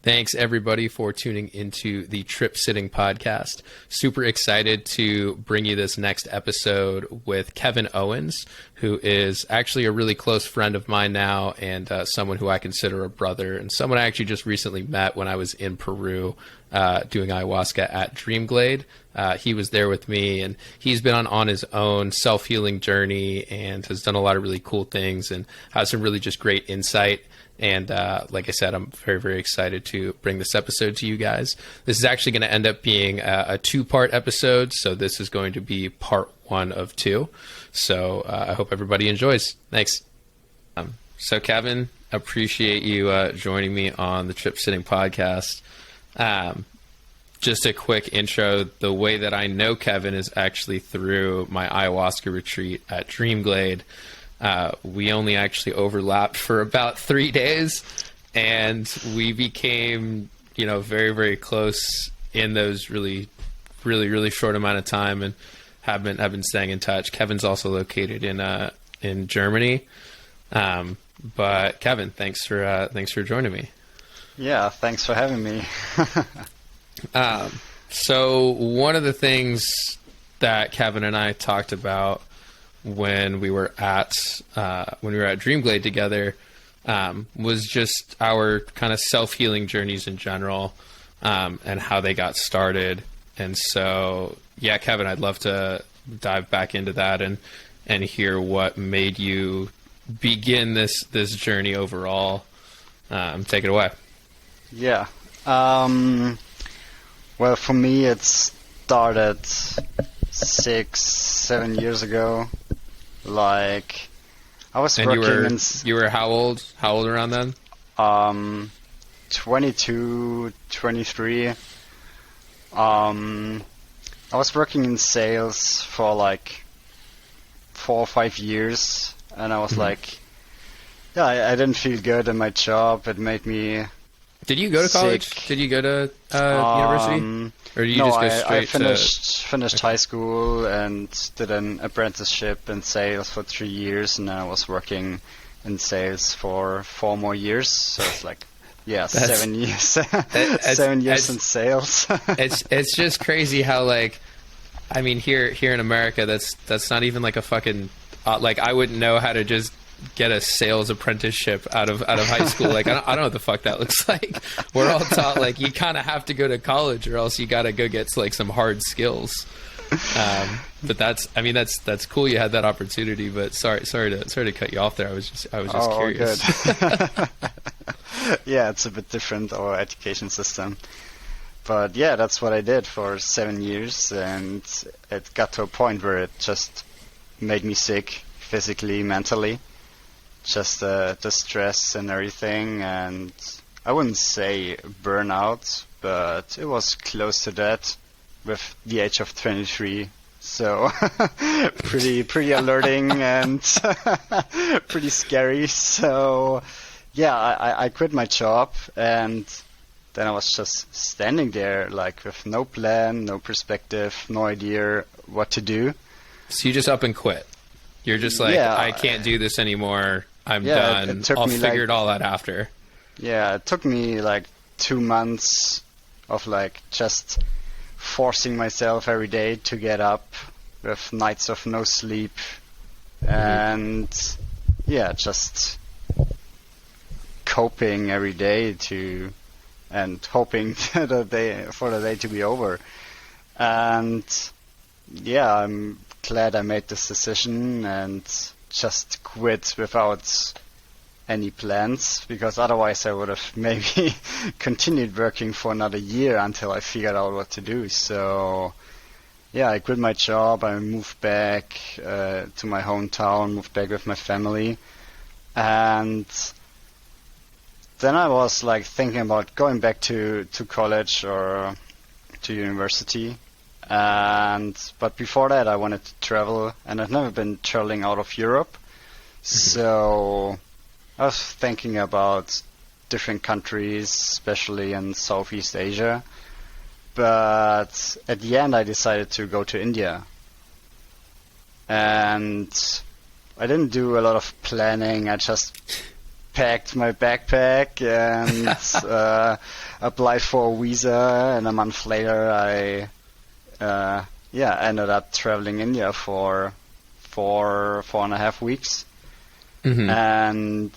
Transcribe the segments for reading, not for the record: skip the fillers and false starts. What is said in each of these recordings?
Thanks, everybody, for tuning into the Trip Sitting podcast. Super excited to bring you this next episode with Kevin Owens, who is actually a really close friend of mine now and someone who I consider a brother and someone I actually just recently met when I was in Peru doing ayahuasca at Dreamglade. He was there with me, and he's been on his own self-healing journey and has done a lot of really cool things and has some really just great insight. And like I said, I'm very, very excited to bring this episode to you guys. This is actually going to end up being a two-part episode, so this is going to be part 1 of 2. So I hope everybody enjoys. Thanks. So Kevin, appreciate you joining me on the Trip Sitting podcast. Just a quick intro. The way that I know Kevin is actually through my ayahuasca retreat at Dreamglade. We only actually overlapped for about 3 days, and we became, very, very close in those really, really short amount of time, and have been staying in touch. Kevin's also located in Germany, but Kevin, thanks for joining me. Yeah, thanks for having me. So one of the things that Kevin and I talked about when we were at Dreamglade together was just our kind of self-healing journeys in general, and how they got started. And so, yeah, Kevin, I'd love to dive back into that and hear what made you begin this journey overall. Take it away. Yeah. Well, for me, it started 6-7 years ago. Like, I was working you were how old? How old around then? 22, 23. I was working in sales for like 4 or 5 years, and I was like, I didn't feel good in my job. It made me. Did you go to college? sick. Did you go to university? Or did you just go straight I finished high school and did an apprenticeship in sales for 3 years, and then I was working in sales for 4 more years. So it's like, 7 years. 7 years in sales. it's just crazy how, like, I mean, here in America, that's not even like a fucking like, I wouldn't know how to just get a sales apprenticeship out of high school. Like, I don't know what the fuck that looks like. We're all taught, like, you kind of have to go to college or else you got to go get like some hard skills. But that's cool. You had that opportunity, but sorry to cut you off there. I was just curious. Good. Yeah, it's a bit different, our education system. But yeah, that's what I did for 7 years, and it got to a point where it just made me sick, physically, mentally. Just the stress and everything, and I wouldn't say burnout, but it was close to that with the age of 23. So pretty alerting and pretty scary. So yeah, I quit my job, and then I was just standing there, like, with no plan, no perspective, no idea what to do. So you just up and quit. You're just like, I can't do this anymore. I'm done. I'll figure it all out after. Yeah, it took me like 2 months of like just forcing myself every day to get up with nights of no sleep, and just coping every day and hoping for the day to be over. And yeah, I'm glad I made this decision and just quit without any plans, because otherwise I would have maybe continued working for another year until I figured out what to do. So yeah, I quit my job. I moved back to my hometown, moved back with my family, and then I was like thinking about going back to college or to university. But before that, I wanted to travel, and I've never been traveling out of Europe. So I was thinking about different countries, especially in Southeast Asia. But at the end, I decided to go to India. And I didn't do a lot of planning. I just packed my backpack and applied for a visa, and a month later I ended up traveling India for 4.5 weeks. Mm-hmm. And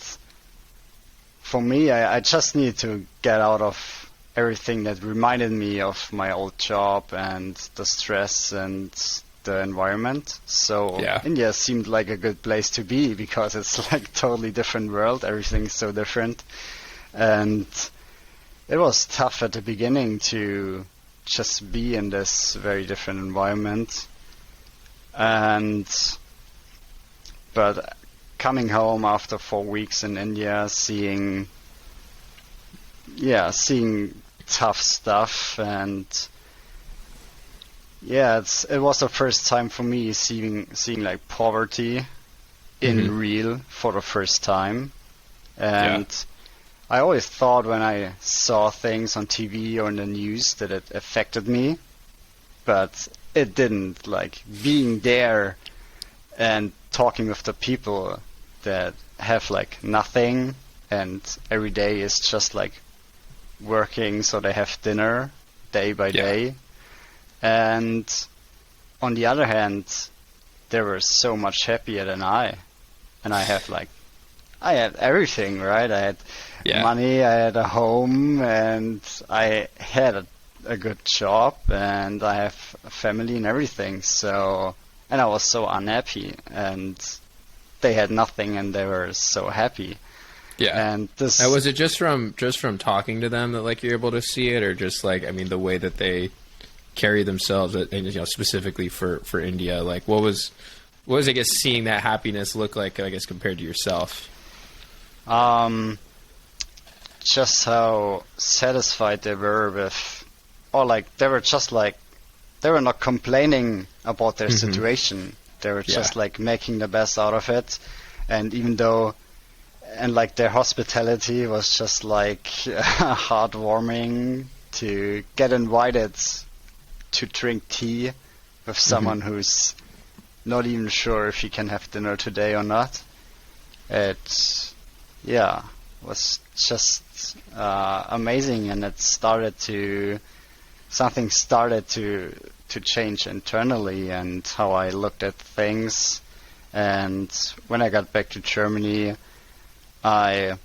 for me, I just needed to get out of everything that reminded me of my old job and the stress and the environment. So India seemed like a good place to be because it's like totally different world. Everything's so different. And it was tough at the beginning to just be in this very different environment. But coming home after 4 weeks in India, seeing tough stuff, and it was the first time for me seeing like poverty in real for the first time. And I always thought when I saw things on TV or in the news that it affected me, but it didn't. Like being there and talking with the people that have like nothing, and every day is just like working so they have dinner day by day. And on the other hand, they were so much happier than I. And I had everything, right? I had money, I had a home, and I had a good job, and I have a family and everything. So, and I was so unhappy, and they had nothing, and they were so happy. Yeah. And this was it just from talking to them that like you're able to see it, or just like, I mean, the way that they carry themselves, and you know, specifically for India, like what was I guess seeing that happiness look like, I guess, compared to yourself? Just how satisfied they were with, or like they were just like, they were not complaining about their situation. They were just like making the best out of it. And even though, and like their hospitality was just like heartwarming, to get invited to drink tea with someone who's not even sure if he can have dinner today or not. It was just amazing, and something started to change internally, and how I looked at things. And when I got back to Germany, I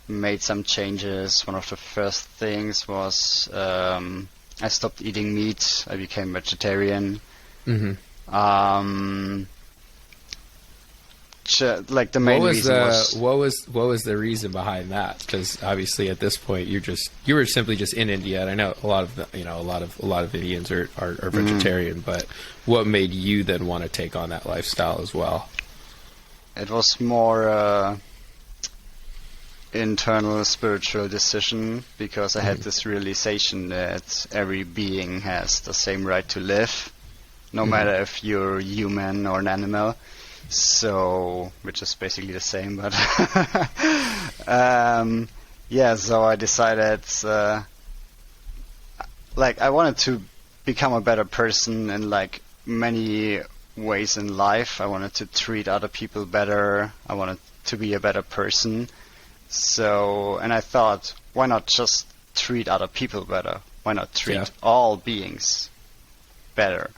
made some changes. One of the first things was I stopped eating meat. I became vegetarian. Like the main reason was what was the reason behind that? Because obviously at this point you were simply just in India, and I know a lot of Indians are vegetarian, but what made you then want to take on that lifestyle as well? It was more internal spiritual decision, because I had this realization that every being has the same right to live, no matter if you're human or an animal. So, which is basically the same, but so I decided, like, I wanted to become a better person in like many ways in life. I wanted to treat other people better. I wanted to be a better person. So, and I thought, why not just treat other people better? Why not treat all beings better?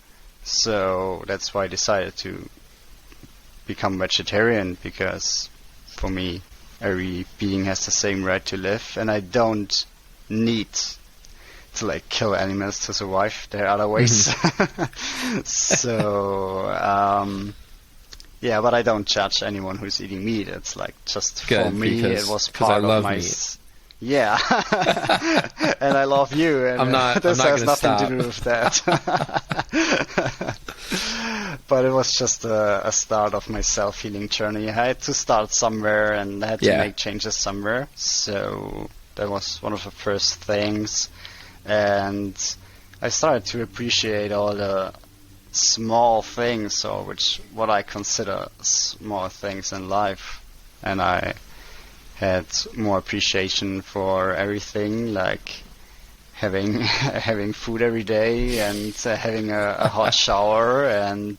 So that's why I decided to become vegetarian, because for me every being has the same right to live, and I don't need to like kill animals to survive. There are other ways. So but I don't judge anyone who's eating meat. It's like just for me it was part of my meat. Yeah. And I love you, and this has nothing to do with that. But it was just a start of my self-healing journey. I had to start somewhere, and I had to make changes somewhere. So that was one of the first things. And I started to appreciate all the small things, or what I consider small things in life. And I had more appreciation for everything, like having food every day, and having a hot shower, and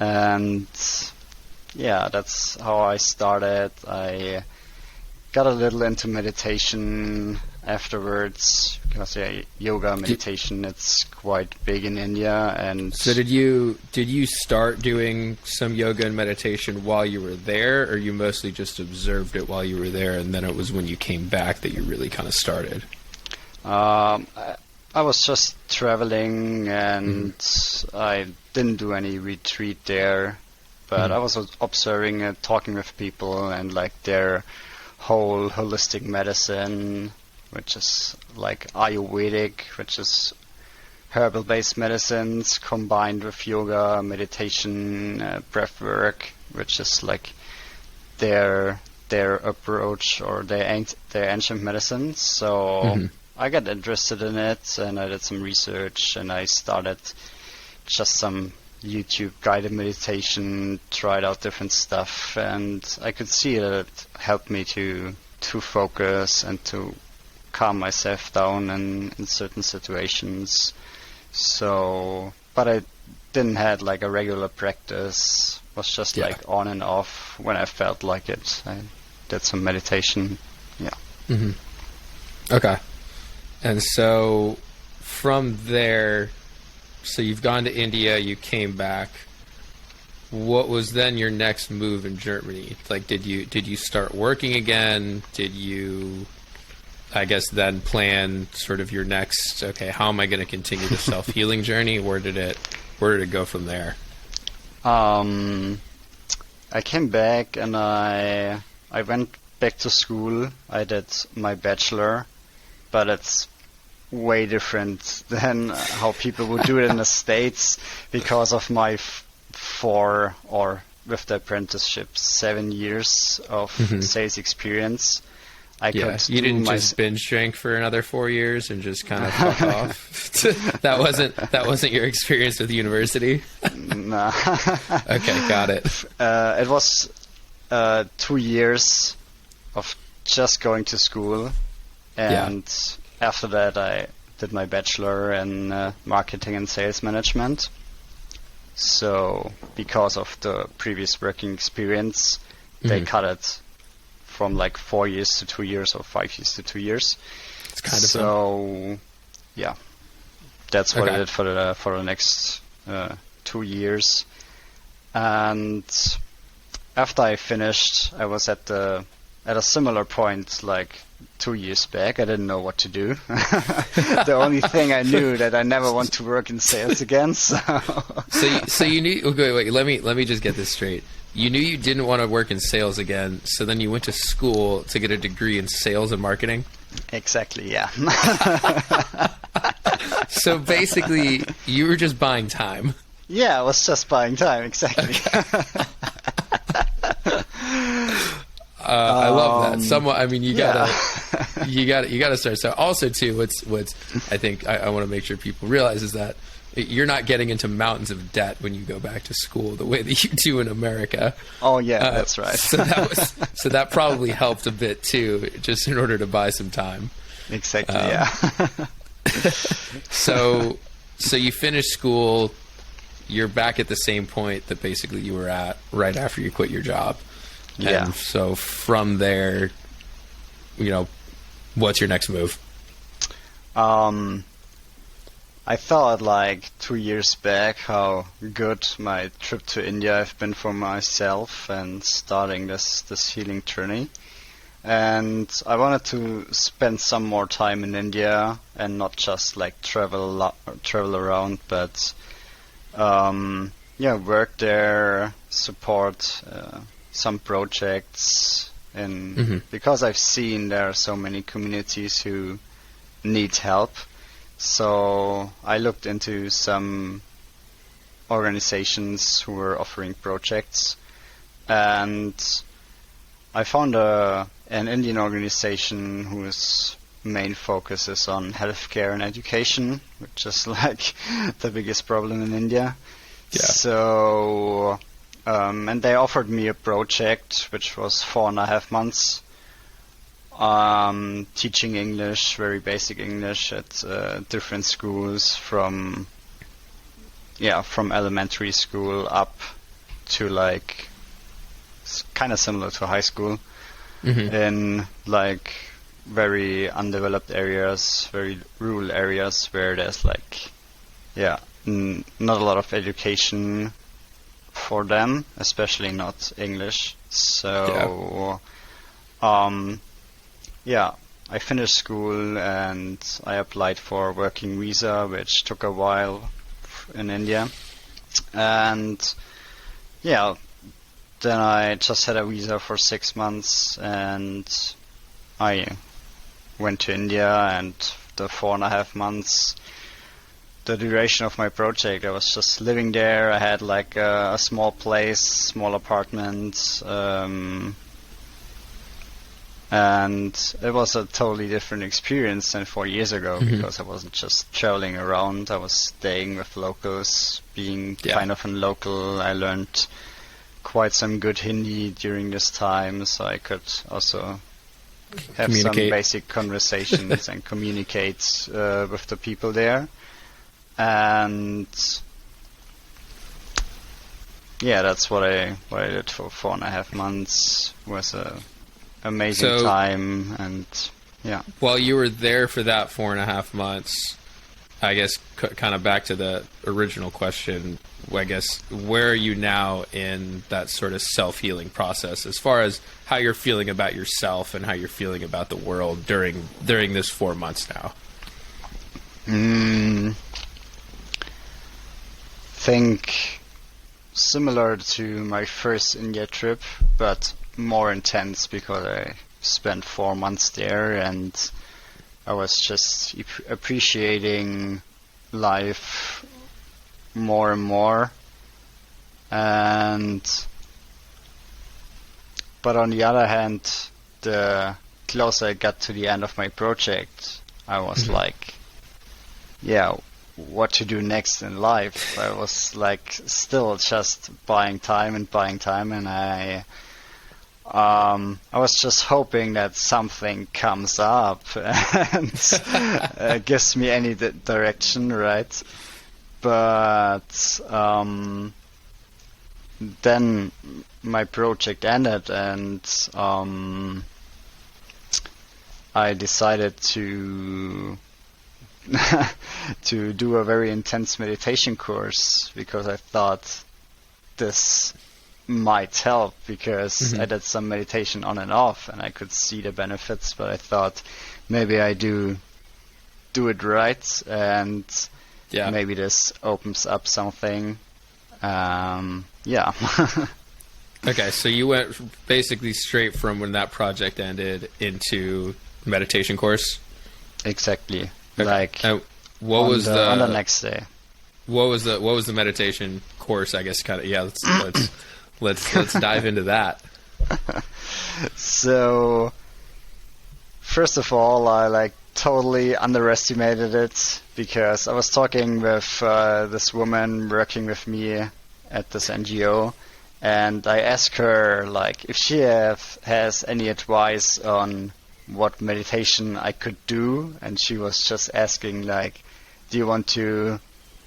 and yeah, that's how I started. I got a little into meditation afterwards because yoga meditation, it's quite big in India. And so did you start doing some yoga and meditation while you were there, or you mostly just observed it while you were there, and then it was when you came back that you really kind of started? I was just traveling, and I didn't do any retreat there, but I was observing it, talking with people, and like their whole holistic medicine, which is like Ayurvedic, which is herbal-based medicines combined with yoga, meditation, breath work, which is like their approach, or their ancient medicine. So I got interested in it, and I did some research, and I started just some YouTube guided meditation, tried out different stuff, and I could see that it helped me to focus and to calm myself down in certain situations. So, but I didn't have like a regular practice. It was just like on and off when I felt like it. I did some meditation. Yeah. Okay. And so from there, so you've gone to India, you came back. What was then your next move in Germany? Like, did you start working again? Did you, I guess, then plan sort of your next, okay, how am I going to continue the self-healing journey? Where did it go from there? I came back, and I went back to school. I did my bachelor, but it's way different than how people would do it in the States because of my 4, or with the apprenticeship, 7 years of sales experience. You didn't just binge drink for another 4 years and just kind of fuck off. That wasn't your experience with university. Nah. Okay, got it. It was 2 years of just going to school, and after that I did my bachelor in marketing and sales management. So because of the previous working experience, they cut it from like 4 years to 2 years, or 5 years to 2 years. It's kind of so. Yeah, that's what I did for the next 2 years. And after I finished, I was at a similar point like 2 years back. I didn't know what to do. The only thing I knew that I never want to work in sales again. So you knew. Okay, wait. Let me just get this straight. You knew you didn't want to work in sales again, so then you went to school to get a degree in sales and marketing? Exactly, yeah. So basically, you were just buying time. Yeah, I was just buying time, exactly. Okay. I love that. Somewhat. I mean, you gotta start. So also too, what's I think I want to make sure people realize is that you're not getting into mountains of debt when you go back to school the way that you do in America. Oh yeah, that's right. So that probably helped a bit too, just in order to buy some time. Exactly. Yeah. So you finish school. You're back at the same point that basically you were at right after you quit your job. Yeah. And so from there, what's your next move? I thought like 2 years back how good my trip to India have been for myself and starting this healing journey. And I wanted to spend some more time in India and not just like travel around, but work there, support some projects, because I've seen there are so many communities who need help. So I looked into some organizations who were offering projects, and I found an Indian organization whose main focus is on healthcare and education, which is like the biggest problem in India. Yeah. So, and they offered me a project which was 4.5 months. Teaching English, very basic English at different schools from elementary school up to like kind of similar to high school, Mm-hmm. in like very undeveloped areas, very rural areas where there's like, not a lot of education for them, especially not English. So, I finished school and I applied for a working visa, which took a while in India. And yeah, then I just had a visa for 6 months and I went to India, and the 4.5 months, the duration of my project, I was just living there. I had like a small place, small apartment, and it was a totally different experience than 4 years ago, because I wasn't just traveling around. I was staying with locals, being kind of a local. I learned quite some good Hindi during this time, so I could also have some basic conversations and communicate with the people there. And yeah, that's what I did for 4.5 months. It was a amazing time. And yeah, while you were there for that 4.5 months, I guess kind of back to the original question, I guess, where are you now in that sort of self-healing process, as far as how you're feeling about yourself and how you're feeling about the world during this 4 months now? Think similar to my first India trip, but more intense, because I spent 4 months there and I was just appreciating life more and more. But on the other hand, the closer I got to the end of my project, I was like, what to do next in life. I was like still just buying time, and I was just hoping that something comes up and gives me any direction, right? But then my project ended, and I decided to to do a very intense meditation course, because I thought this might help, because I did some meditation on and off and I could see the benefits, but I thought maybe I do it right, and maybe this opens up something. Okay, so you went basically straight from when that project ended into meditation course? Exactly. Okay. Like what was on the next day. What was the meditation course? I guess kind of let's dive into that. So first of all, I totally underestimated it, because I was talking with this woman working with me at this NGO, and I asked her if she has any advice on what meditation I could do, and she was just asking do you want to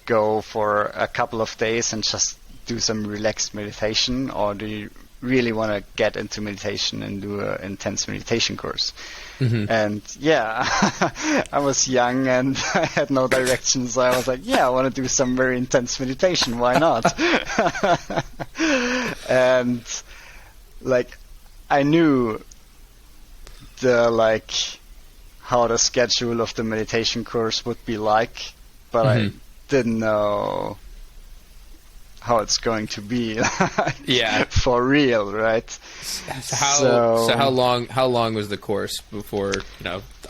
go for a couple of days and just do some relaxed meditation, or do you really want to get into meditation and do an intense meditation course? And I was young and I had no direction, so I was like, I want to do some very intense meditation, why not? And I knew how the schedule of the meditation course would be like, but I didn't know how it's going to be for real, right? So how long was the course before,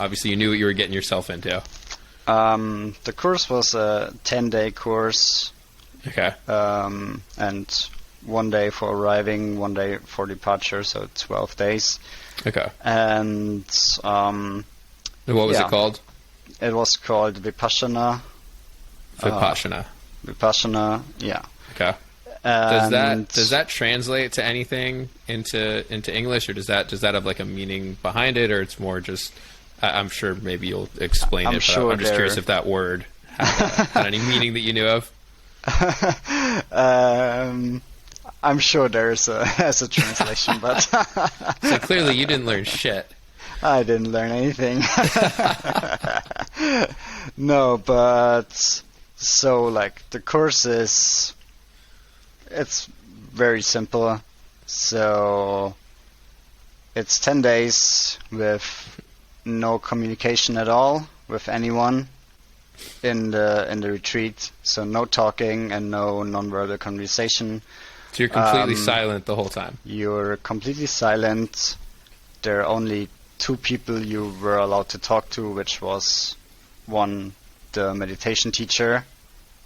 obviously you knew what you were getting yourself into? The course was a 10-day course. Okay. And 1 day for arriving, 1 day for departure, so 12 days. Okay. And what was it called? It was called Vipassana. Vipassana, yeah. Okay. Does that translate to anything into English, or does that have a meaning behind it, or it's more just I'm sure maybe you'll explain it, but I'm just curious if that word had any meaning that you knew of. I'm sure there's a translation, but So clearly you didn't learn shit. I didn't learn anything. No, but so like the course it's very simple. So it's 10 days with no communication at all with anyone in the retreat. So no talking and no non-verbal conversation. So you're completely silent the whole time. You're completely silent. There are only two people you were allowed to talk to, which was one, the meditation teacher,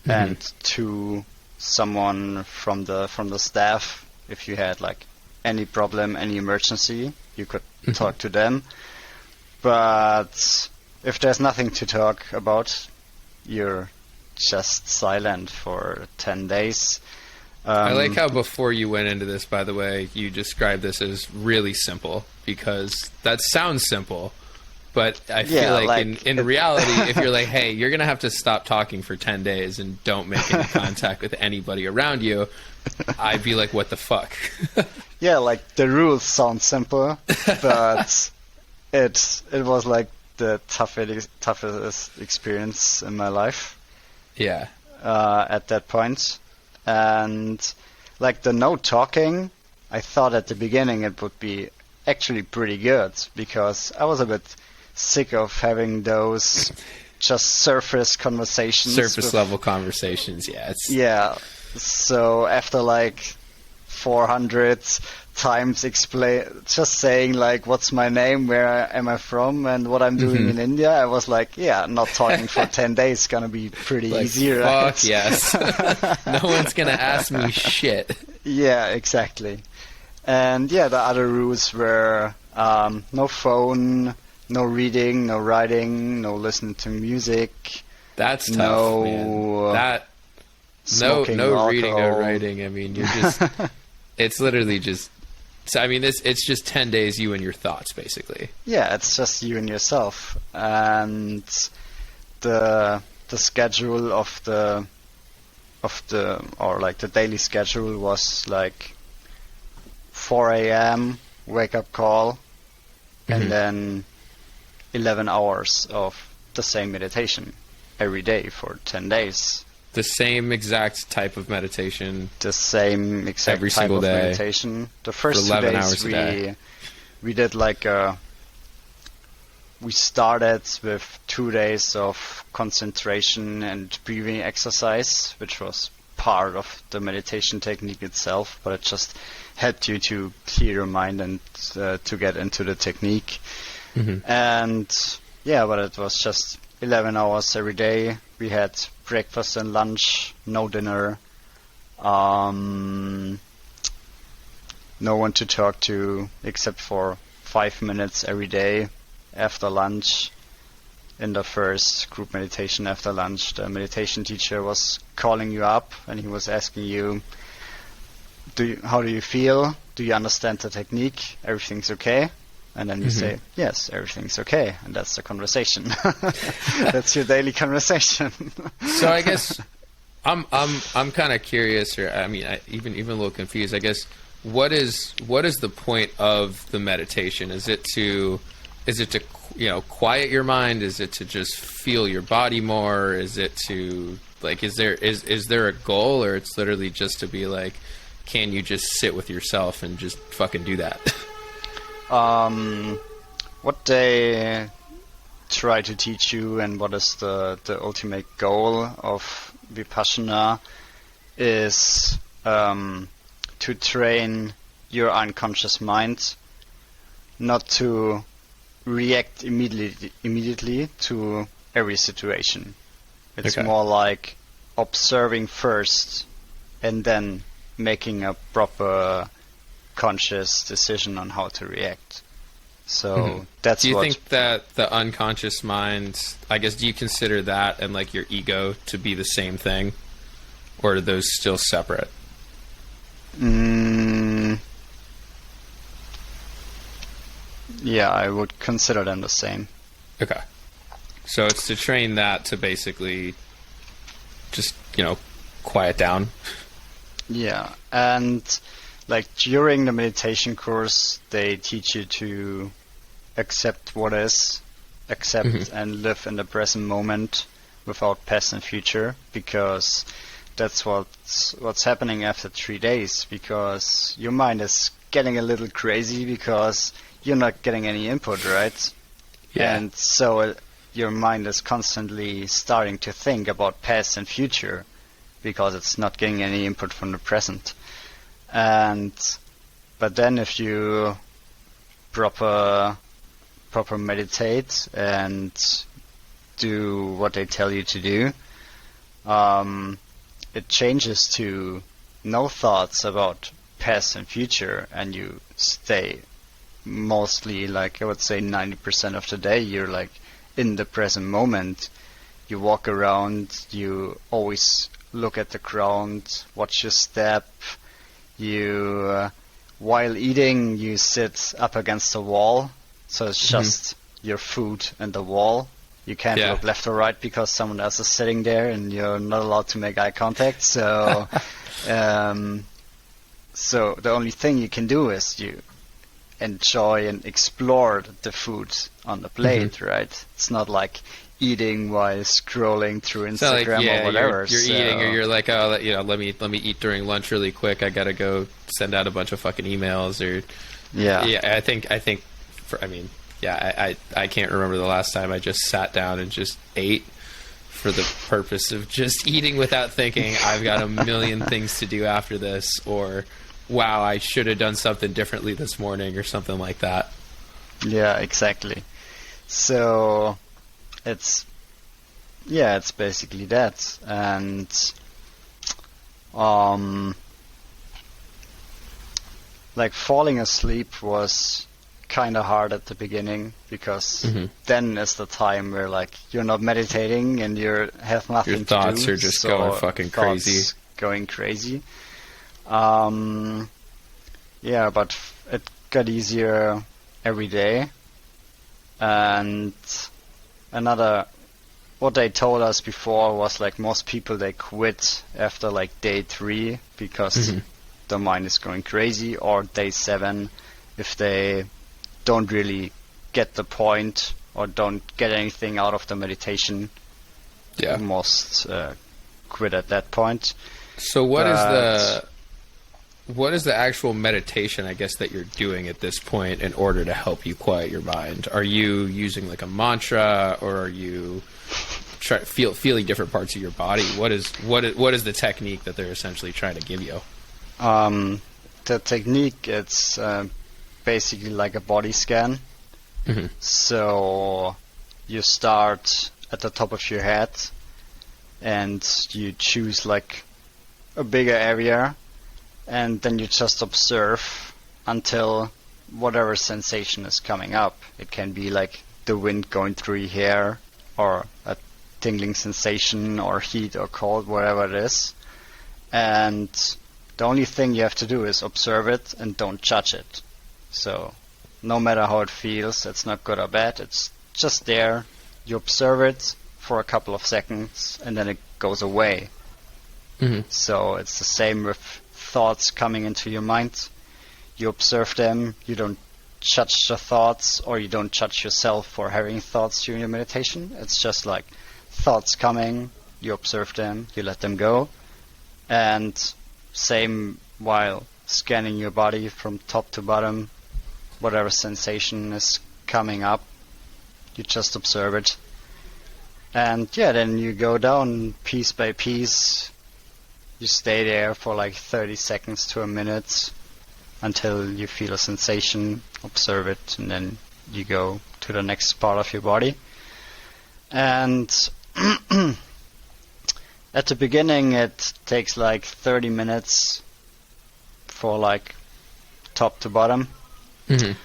and two, someone from the staff. If you had like any problem, any emergency, you could talk to them. But if there's nothing to talk about, you're just silent for 10 days. I like how before you went into this, by the way, you described this as really simple, because that sounds simple, but I feel like in reality, if you're like, hey, you're going to have to stop talking for 10 days and don't make any contact with anybody around you, I'd be like, what the fuck? Yeah, like the rules sound simple, but it was like the toughest experience in my life. Yeah. At that point. And like the no talking, I thought at the beginning it would be actually pretty good, because I was a bit sick of having those just surface conversations. Surface level conversations, yeah. Yeah. So after like 400 times just saying like, what's my name, where am I from, and what I'm doing in India, I was like, yeah, not talking for 10 days is gonna be pretty like, easy, fuck right? yes. No one's gonna ask me shit. Yeah, exactly. And yeah, the other rules were no phone, no reading, no writing, no listening to music. That's tough, man. That no reading, no writing. I mean, you're just it's literally just. So I mean, it's just 10 days you and your thoughts, basically. Yeah, it's just you and yourself, and the schedule of the daily schedule was like 4 a.m. wake up call, and then 11 hours of the same meditation every day for 10 days. The same exact type of meditation. The same exact every type single of day, meditation. The first 2 days we did like we started with 2 days of concentration and breathing exercise, which was part of the meditation technique itself, but it just helped you to clear your mind and to get into the technique. And yeah, but it was just 11 hours every day. We had breakfast and lunch, no dinner, no one to talk to except for 5 minutes every day after lunch. In the first group meditation after lunch, the meditation teacher was calling you up and he was asking you, how do you feel? Do you understand the technique? Everything's okay? And then you say, yes, everything's okay. And that's the conversation. That's your daily conversation. So I guess I'm kind of curious, or I mean, even a little confused. I guess what is the point of the meditation? Is it to quiet your mind? Is it to just feel your body more? Is it to like is there a goal, or it's literally just to be like, can you just sit with yourself and just fucking do that? What they try to teach you and what is the ultimate goal of Vipassana is to train your unconscious mind not to react immediately to every situation. It's more like observing first and then making a proper conscious decision on how to react. So that's do you think that the unconscious mind, I guess, do you consider that and like your ego to be the same thing, or are those still separate? Yeah, I would consider them the same. Okay. So it's to train that to basically just, quiet down. Yeah, and like during the meditation course, they teach you to accept what is, accept and live in the present moment without past and future, because that's what's happening after 3 days, because your mind is getting a little crazy because you're not getting any input, right? Yeah. And so your mind is constantly starting to think about past and future because it's not getting any input from the present. But then if you proper meditate and do what they tell you to do, it changes to no thoughts about past and future, and you stay mostly, like I would say 90% of the day, you're like in the present moment. You walk around, you always look at the ground, watch your step. You, while eating, you sit up against the wall, so it's just your food and the wall. You can't look left or right because someone else is sitting there, and you're not allowed to make eye contact. So, so the only thing you can do is you enjoy and explore the food on the plate, right? It's not like eating while scrolling through Instagram or whatever. You're eating, or you're like, oh, let me eat during lunch really quick. I gotta go send out a bunch of fucking emails, or I think I can't remember the last time I just sat down and just ate for the purpose of just eating without thinking I've got a million things to do after this, or wow, I should have done something differently this morning, or something like that. Yeah, exactly. So it's basically that. And like falling asleep was kind of hard at the beginning, because then is the time where like you're not meditating and you have nothing to do. Your thoughts are just going fucking crazy. Going crazy. Yeah, but it got easier every day. And what they told us before was like most people, they quit after like day 3 because the mind is going crazy, or day 7 if they don't really get the point or don't get anything out of the meditation. Yeah, most quit at that point. So what is the actual meditation, I guess, that you're doing at this point in order to help you quiet your mind? Are you using like a mantra, or are you feeling different parts of your body? What is the technique that they're essentially trying to give you? The technique, it's basically like a body scan. So you start at the top of your head and you choose like a bigger area, and then you just observe until whatever sensation is coming up. It can be like the wind going through your hair, or a tingling sensation, or heat or cold, whatever it is. And the only thing you have to do is observe it and don't judge it. So no matter how it feels, it's not good or bad, it's just there. You observe it for a couple of seconds and then it goes away. So it's the same with thoughts coming into your mind. You observe them, you don't judge the thoughts, or you don't judge yourself for having thoughts during your meditation. It's just like thoughts coming, you observe them, you let them go. And same while scanning your body from top to bottom, whatever sensation is coming up, you just observe it. And then you go down piece by piece. You stay there for like 30 seconds to a minute until you feel a sensation, observe it, and then you go to the next part of your body. And at the beginning it takes like 30 minutes for like top to bottom. Is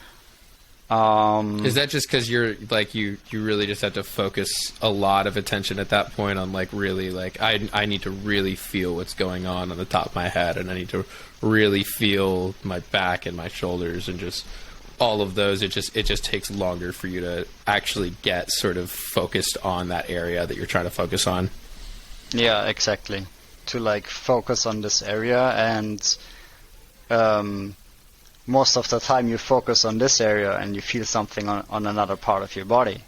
that just because you're like you really just have to focus a lot of attention at that point on like really like I need to really feel what's going on the top of my head, and I need to really feel my back and my shoulders and just all of those. It just takes longer for you to actually get sort of focused on that area that you're trying to focus on. Yeah, exactly. to like focus on this area, and most of the time you focus on this area and you feel something on another part of your body,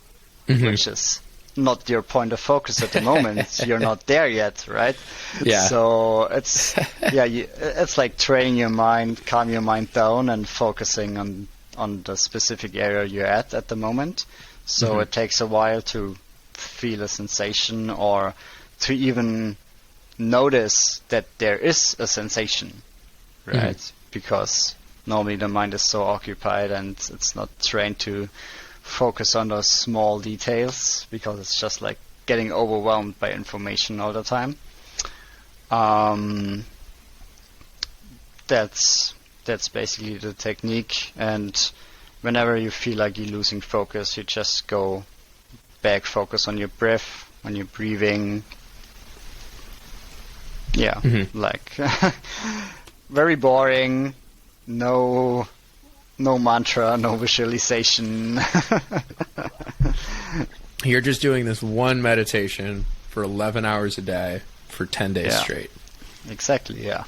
which is not your point of focus at the moment. You're not there yet, right? Yeah. So it's it's like training your mind, calm your mind down, and focusing on the specific area you're at the moment. So it takes a while to feel a sensation, or to even notice that there is a sensation, right? Because normally the mind is so occupied and it's not trained to focus on those small details, because it's just like getting overwhelmed by information all the time. That's basically the technique. And whenever you feel like you're losing focus, you just go back, focus on your breath, on your breathing. Yeah, like very boring. No mantra, no visualization. You're just doing this one meditation for 11 hours a day for 10 days straight. Exactly, yeah.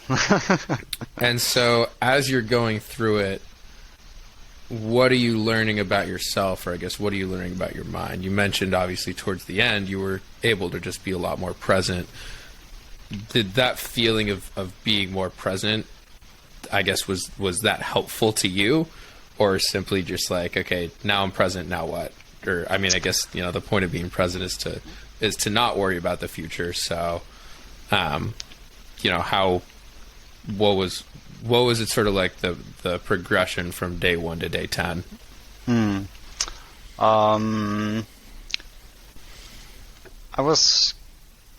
And so as you're going through it, what are you learning about yourself, or I guess what are you learning about your mind? You mentioned obviously towards the end you were able to just be a lot more present. Did that feeling of being more present, I guess, was that helpful to you, or simply just like, okay, now I'm present, now what? Or I mean, I guess, you know, the point of being present is to not worry about the future. So, you know, what was it sort of like the progression from day 1 to day 10? I was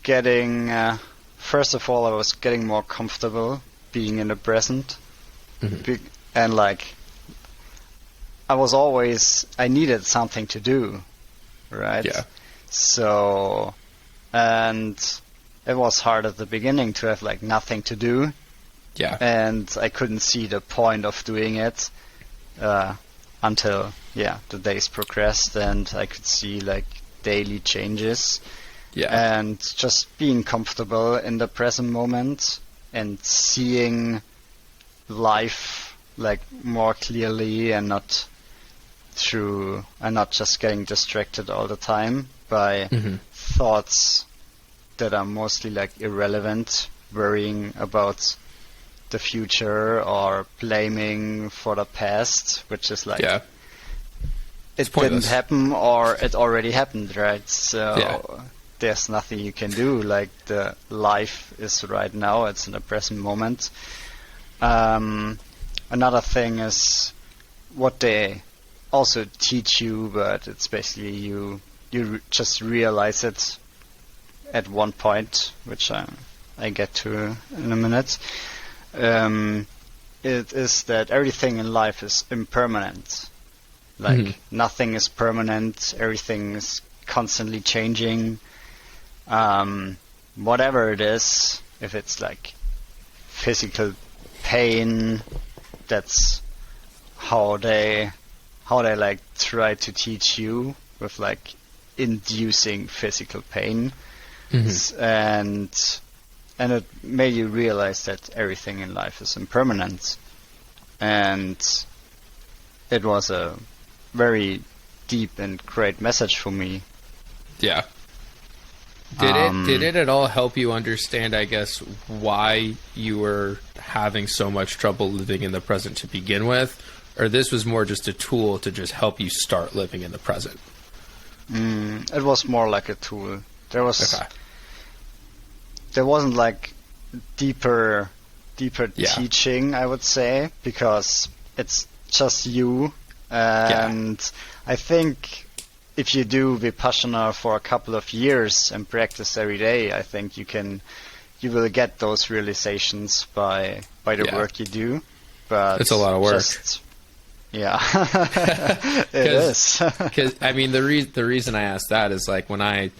getting first of all, I was getting more comfortable being in the present, and like I needed something to do, right? Yeah. So, and it was hard at the beginning to have like nothing to do. Yeah. And I couldn't see the point of doing it until the days progressed, and I could see like daily changes. Yeah. And just being comfortable in the present moment and seeing life like more clearly, and not just getting distracted all the time by thoughts that are mostly like irrelevant, worrying about the future or blaming for the past, which is like it didn't happen, or it already happened, right? So there's nothing you can do. Like the life is right now, it's in the present moment. Another thing is what they also teach you, but it's basically you just realize it at one point, which I get to in a minute. It is that everything in life is impermanent. Like nothing is permanent. Everything is constantly changing. Whatever it is, if it's like physical pain, that's how they like try to teach you, with like inducing physical pain. And it made you realize that everything in life is impermanent. And it was a very deep and great message for me. Yeah. Did it at all help you understand, I guess, why you were having so much trouble living in the present to begin with? Or this was more just a tool to just help you start living in the present? It was more like a tool. There wasn't like deeper teaching, I would say, because it's just you. And I think if you do Vipassana for a couple of years and practice every day, I think you will get those realizations by the work you do. But it's a lot of work. It is. Because I mean, the reason I ask that is like whenever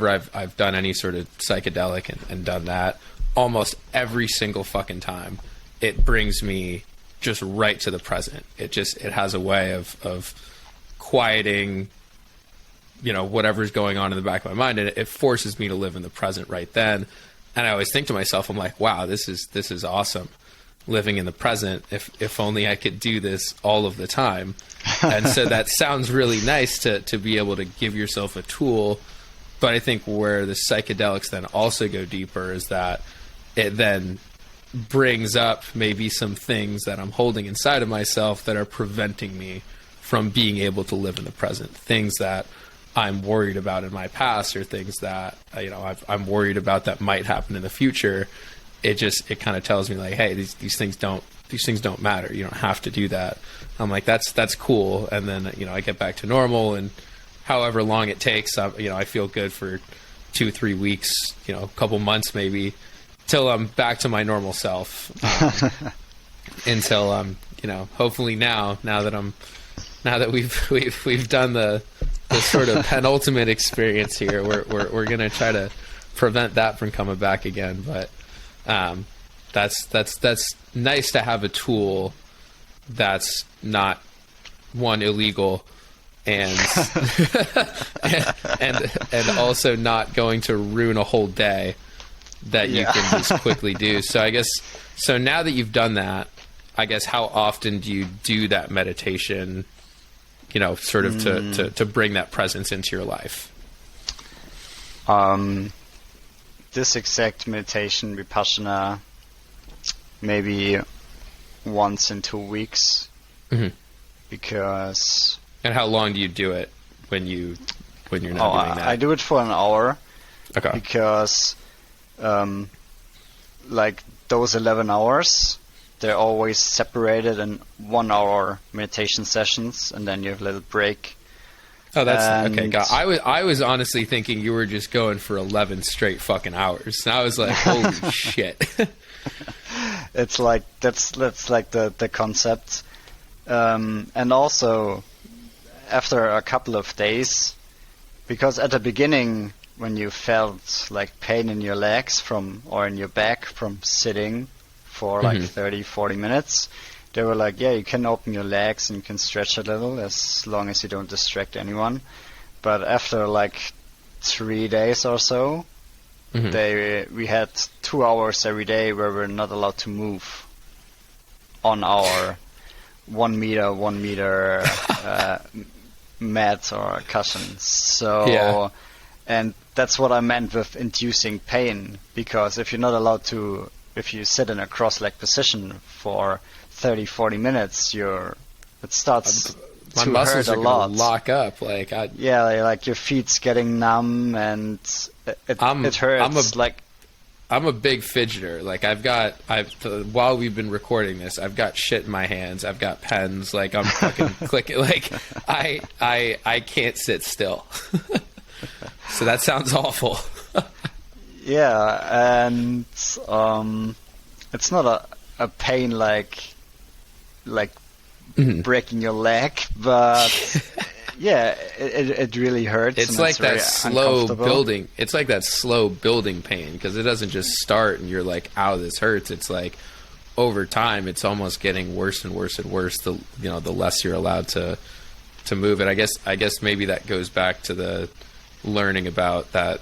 I've done any sort of psychedelic and done that, almost every single fucking time, it brings me just right to the present. It has a way of quieting, whatever's going on in the back of my mind, and it forces me to live in the present right then. And I always think to myself, I'm like, wow, this is awesome. Living in the present. If only I could do this all of the time. And so that sounds really nice to be able to give yourself a tool. But I think where the psychedelics then also go deeper is that it then brings up maybe some things that I'm holding inside of myself that are preventing me from being able to live in the present. Things that I'm worried about in my past, or things that I'm worried about that might happen in the future. It kind of tells me like, hey, these things don't matter. You don't have to do that. I'm like, that's cool. And then I get back to normal, and however long it takes, I feel good for 2-3 weeks, a couple months maybe, till I'm back to my normal self. Until I'm, hopefully now that we've done the sort of penultimate experience here, we're gonna try to prevent that from coming back again. But that's nice to have a tool that's not, one, illegal, and and also not going to ruin a whole day that you can just quickly do. So I guess, now that you've done that, I guess, how often do you do that meditation, sort of to bring that presence into your life? This exact meditation, Vipassana, maybe once in 2 weeks. Mm-hmm. Because... And how long do you do it when you're not doing that? I do it for an hour. Okay. Because like those 11 hours, they're always separated in 1 hour meditation sessions, and then you have a little break. Oh, that's okay. God, I was honestly thinking you were just going for 11 straight fucking hours. And I was like, holy shit. It's like that's like the concept, and also after a couple of days, because at the beginning, when you felt like pain in your legs or in your back from sitting for like 30-40 minutes, they were like, yeah, you can open your legs and you can stretch a little as long as you don't distract anyone. But after like 3 days or so, we had 2 hours every day where we're not allowed to move on our 1 meter mat or cushions. So, and that's what I meant with inducing pain, because if you're not allowed to, if you sit in a cross-leg position for 30-40 minutes, it starts my to muscles hurt a are lot. gonna lock up. Like like your feet's getting numb, and it hurts. I'm a big fidgeter. Like while we've been recording this, I've got shit in my hands. I've got pens. Like I'm fucking clicking. Like I can't sit still. So that sounds awful. Yeah, and it's not a pain like breaking your leg, but yeah, it really hurts. It's like that slow building. It's like that slow building pain, because it doesn't just start and you're like, "Ow, this hurts." It's like over time, it's almost getting worse and worse and worse. The less you're allowed to move it. I guess maybe that goes back to the learning about that.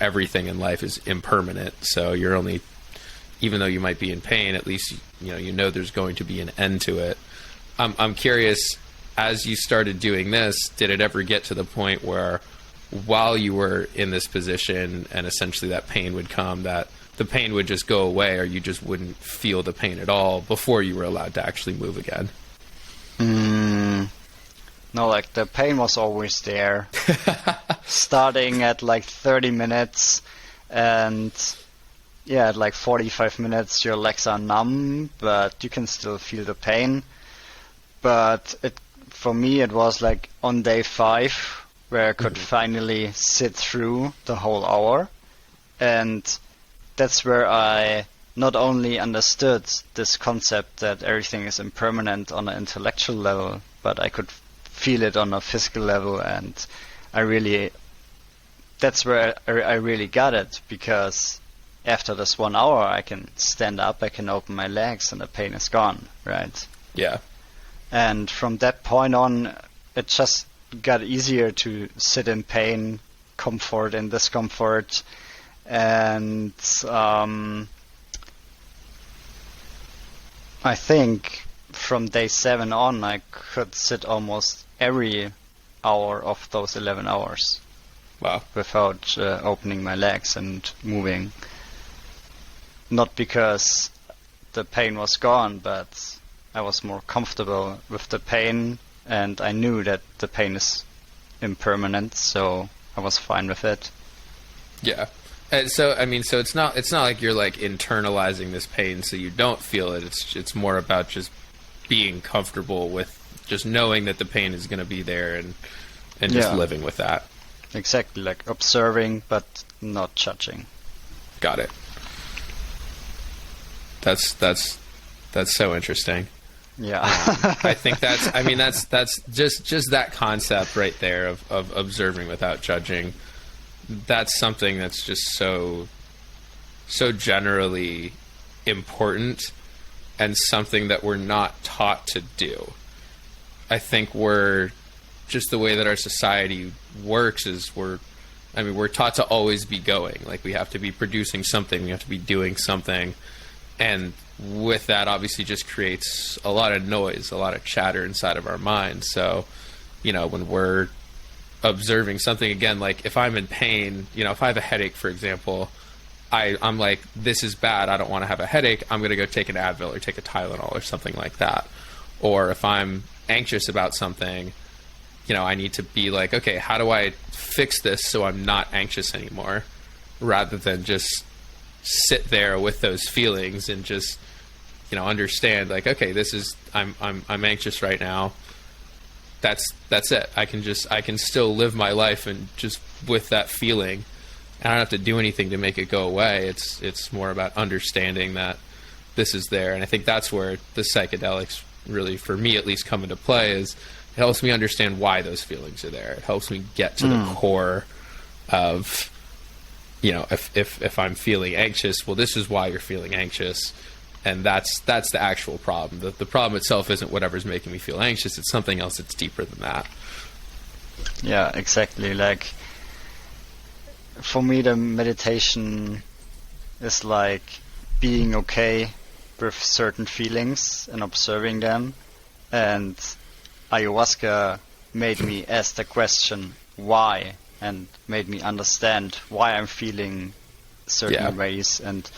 Everything in life is impermanent. So you're only, even though you might be in pain, at least you know there's going to be an end to it. I'm curious, as you started doing this, did it ever get to the point where, while you were in this position and essentially that pain would come, that the pain would just go away, or you just wouldn't feel the pain at all before you were allowed to actually move again? No, like the pain was always there, starting at like 30 minutes, and yeah, at like 45 minutes your legs are numb, but you can still feel the pain. But for me it was like on day 5 where I could finally sit through the whole hour, and that's where I not only understood this concept that everything is impermanent on an intellectual level, but I could feel it on a physical level, and that's where I really got it, because after this 1 hour I can stand up, I can open my legs, and the pain is gone, right? Yeah. And from that point on, it just got easier to sit in pain, comfort and discomfort, And I think from day 7 on, I could sit almost every hour of those 11 hours. Wow. Without opening my legs and moving. Not because the pain was gone, but I was more comfortable with the pain, and I knew that the pain is impermanent, so I was fine with it. Yeah. So it's not like you're like internalizing this pain so you don't feel it. It's more about just being comfortable with just knowing that the pain is going to be there and just living with that. Exactly, like observing but not judging. Got it. That's so interesting. Yeah. I think that's just that concept right there of observing without judging. That's something that's just so generally important and something that we're not taught to do. I think we're just the way that our society works is we're taught to always be going. Like we have to be producing something, we have to be doing something. And with that obviously just creates a lot of noise, a lot of chatter inside of our minds. So, when we're observing something, again, like if I'm in pain, if I have a headache, for example, I'm like, this is bad, I don't want to have a headache, I'm going to go take an Advil or take a Tylenol or something like that. Or if I'm anxious about something, I need to be like, okay, how do I fix this so I'm not anxious anymore, rather than just sit there with those feelings and just, understand like, okay, this is, I'm anxious right now. That's it. I can still live my life and just with that feeling. I don't have to do anything to make it go away. It's more about understanding that this is there. And I think that's where the psychedelics really, for me at least, come into play, is it helps me understand why those feelings are there. It helps me get to the core of, if I'm feeling anxious, well, this is why you're feeling anxious. And that's the actual problem. The problem itself isn't whatever's making me feel anxious. It's something else that's deeper than that. Yeah, exactly. Like, for me, the meditation is like being okay with certain feelings and observing them. And ayahuasca made me ask the question, why? And made me understand why I'm feeling certain ways and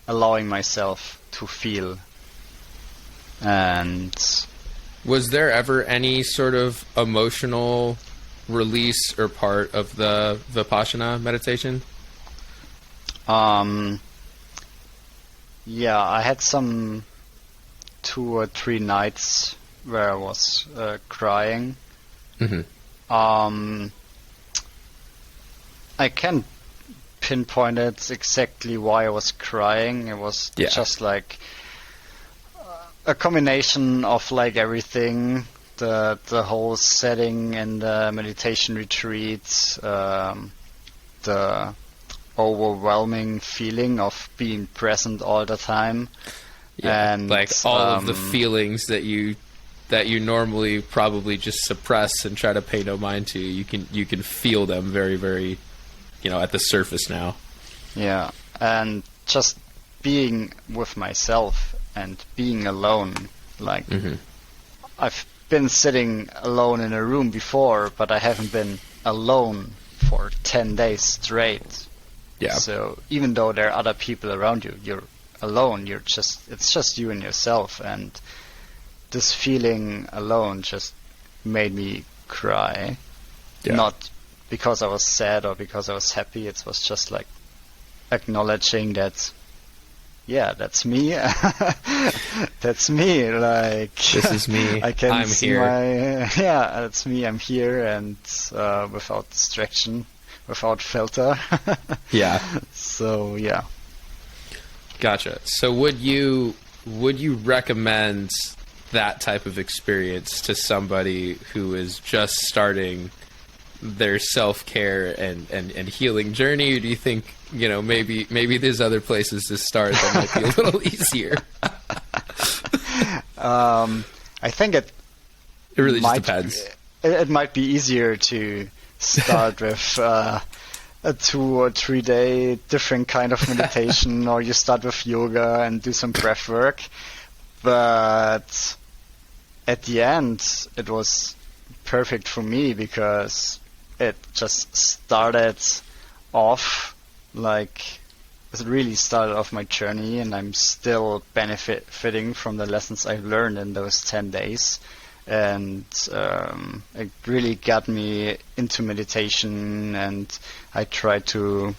allowing myself to feel. And was there ever any sort of emotional release or part of the Vipassana meditation? Yeah, I had some 2 or 3 nights where I was crying. Mm-hmm. I can't pinpoint it exactly why I was crying. It was just like a combination of like everything, the whole setting and the meditation retreats, the overwhelming feeling of being present all the time, and like all of the feelings that you normally probably just suppress and try to pay no mind to. You can feel them very, very, at the surface now. Yeah, and just being with myself and being alone. Like, I've been sitting alone in a room before, but I haven't been alone for 10 days straight. Yeah. So even though there are other people around you, you're alone. It's just you and yourself. And this feeling alone just made me cry. Yeah. Not because I was sad or because I was happy. It was just like acknowledging that, yeah, that's me. That's me. Like, this is me. I'm see here. That's me. I'm here, and without distraction, without filter. Yeah. So yeah. Gotcha. So would you recommend that type of experience to somebody who is just starting their self-care and healing journey? Or do you think, maybe there's other places to start that might be a little easier? I think it really just depends. It might be easier to start with a 2 or 3 day different kind of meditation, or you start with yoga and do some breath work. But at the end, it was perfect for me because it just started off like it really started off my journey, and I'm still benefiting from the lessons I've learned in those 10 days. And it really got me into meditation, and I try to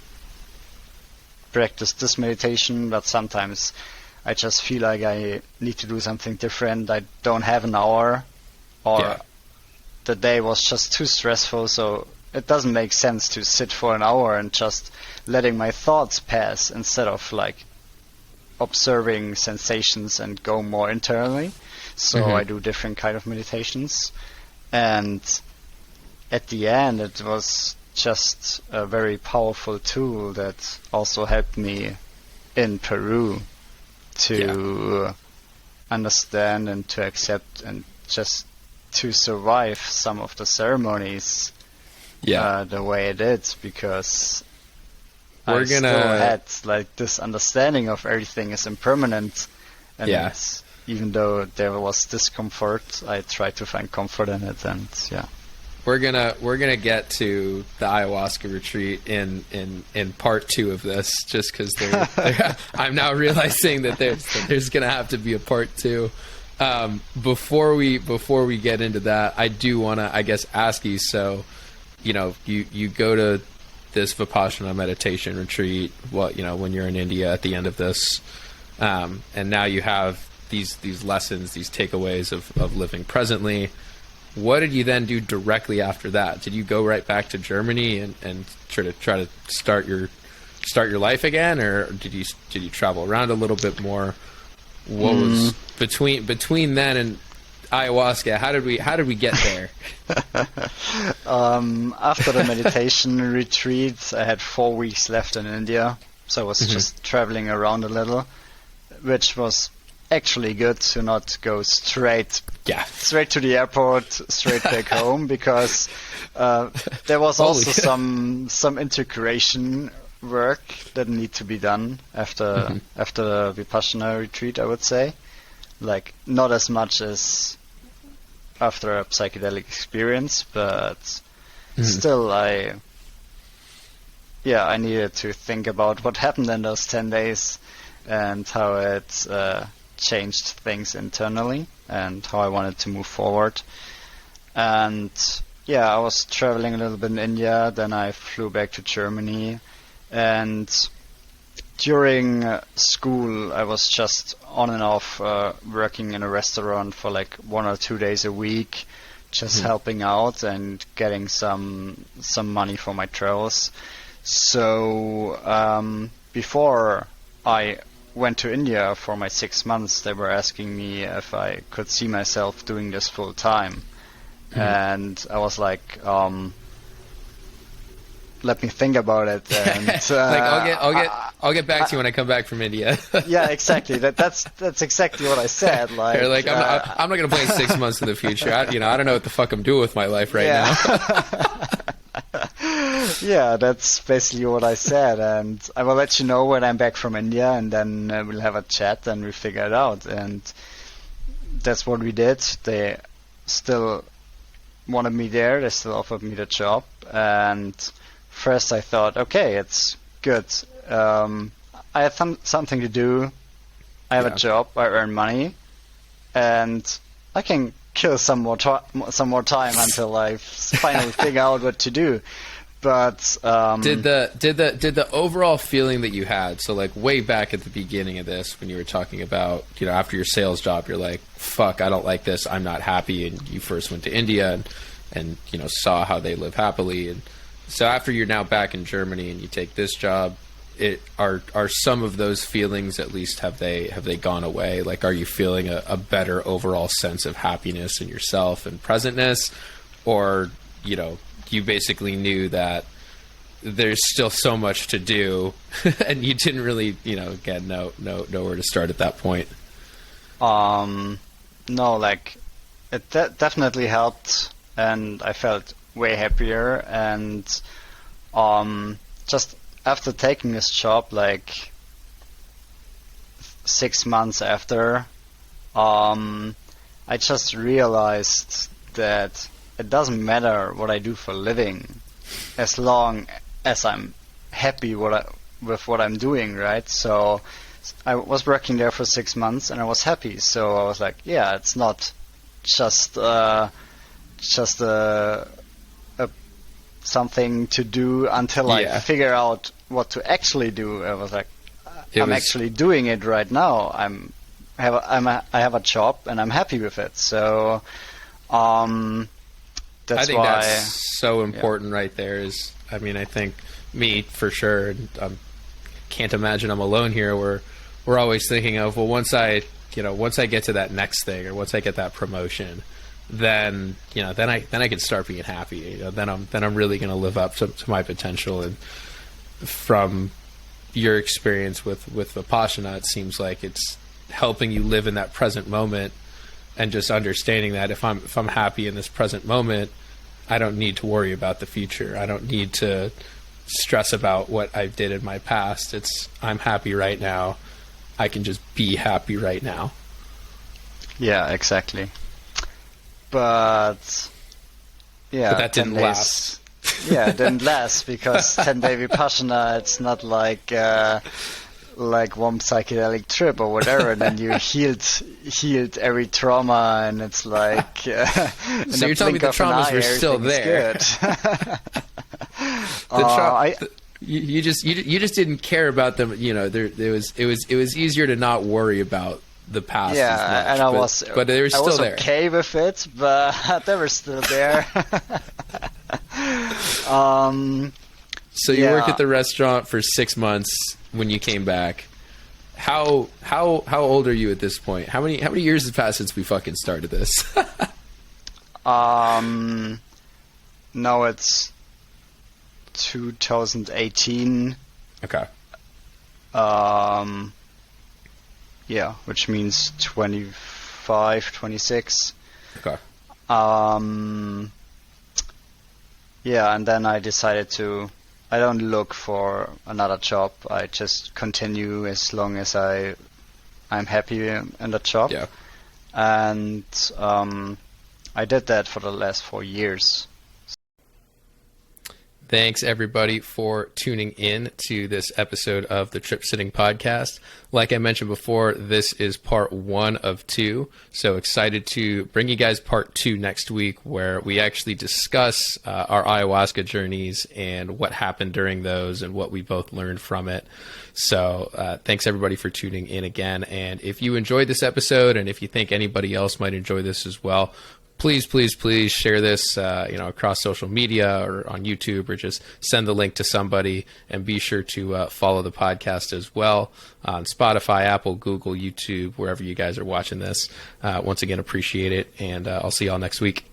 practice this meditation, but sometimes I just feel like I need to do something different. I don't have an hour, or the day was just too stressful, so it doesn't make sense to sit for an hour and just letting my thoughts pass instead of like observing sensations and go more internally. So I do different kind of meditations, and at the end it was just a very powerful tool that also helped me in Peru to understand and to accept and just to survive some of the ceremonies the way it is, because I still had like this understanding of everything is impermanent, and even though there was discomfort, I tried to find comfort in it. And we're gonna get to the ayahuasca retreat in part 2 of this, just because I'm now realizing that there's gonna have to be a part 2. Before we get into that, I do want to, I guess, ask you. So, you go to this Vipassana meditation retreat. When you're in India at the end of this, and now you have these lessons, these takeaways of living presently. What did you then do directly after that? Did you go right back to Germany and try to start your life again, or did you travel around a little bit more? What was between then and ayahuasca? How did we get there? After the meditation retreat, I had 4 weeks left in India, so I was just traveling around a little, which was actually good to not go straight to the airport, straight back home, because there was also some integration work that need to be done after the Vipassana retreat, I would say. Like, not as much as after a psychedelic experience, but still I needed to think about what happened in those 10 days and how it changed things internally and how I wanted to move forward. And I was traveling a little bit in India, then I flew back to Germany, and during school I was just on and off working in a restaurant for like 1 or 2 days a week, just helping out and getting some money for my travels. So before I went to India for my 6 months, they were asking me if I could see myself doing this full time, and I was like, let me think about it. And like I'll get back to you when I come back from India. Yeah, exactly. That's exactly what I said. Like, I'm not gonna plan 6 months in the future. I don't know what the fuck I'm doing with my life right now. Yeah, that's basically what I said, and I will let you know when I'm back from India, and then we'll have a chat and we'll figure it out. And that's what we did. They still wanted me there. They still offered me the job, and first I thought, okay, it's good. I have something to do. I have a job. I earn money, and I can kill some more time until I finally figure out what to do. But did the overall feeling that you had, so like way back at the beginning of this, when you were talking about, after your sales job, you're like, fuck, I don't like this, I'm not happy, and you first went to India and saw how they live happily, and so after you're now back in Germany and you take this job, are some of those feelings, at least, have they gone away? Like, are you feeling a better overall sense of happiness in yourself and presentness, or you basically knew that there's still so much to do and you didn't really, again, know where to start at that point? No, like, it definitely helped, and I felt way happier, and just after taking this job, like 6 months after, I just realized that it doesn't matter what I do for a living, as long as I'm happy with what I'm doing, right? So I was working there for 6 months and I was happy. So I was like, yeah, it's not just something to do until I figure out what to actually do. I was like, I'm actually doing it right now. I have a job and I'm happy with it. So that's why that's so important right there. Is, I mean, I think me for sure. And can't imagine I'm alone here. We're always thinking of, well, once I get to that next thing, or once I get that promotion, then I can start being happy. Then I'm really going to live up to my potential. And from your experience with Vipassana, it seems like it's helping you live in that present moment, and just understanding that if I'm happy in this present moment, I don't need to worry about the future. I don't need to stress about what I did in my past. I'm happy right now. I can just be happy right now. Yeah, exactly. But that didn't last. Yeah, it didn't last, because 10-day Vipassana, it's not like one psychedelic trip or whatever, and then you healed every trauma, and it's like so you're telling me the traumas were still there. You just didn't care about them. It was easier to not worry about the past. Yeah, as much, and but they were still there. Okay with it, but they were still there. So you worked at the restaurant for 6 months. When you came back, how old are you at this point? How many years has passed since we fucking started this? Now it's 2018. Okay. Yeah, which means 25, 26. Okay. Yeah, and then I decided I don't look for another job. I just continue as long as I'm happy in the job. Yeah. And I did that for the last 4 years. Thanks, everybody, for tuning in to this episode of the Trip Sitting Podcast. Like I mentioned before, this is part 1 of 2. So excited to bring you guys part 2 next week, where we actually discuss our ayahuasca journeys and what happened during those and what we both learned from it. So thanks, everybody, for tuning in again. And if you enjoyed this episode, and if you think anybody else might enjoy this as well, please share this, across social media or on YouTube, or just send the link to somebody, and be sure to follow the podcast as well on Spotify, Apple, Google, YouTube, wherever you guys are watching this. Once again, appreciate it. And I'll see y'all next week.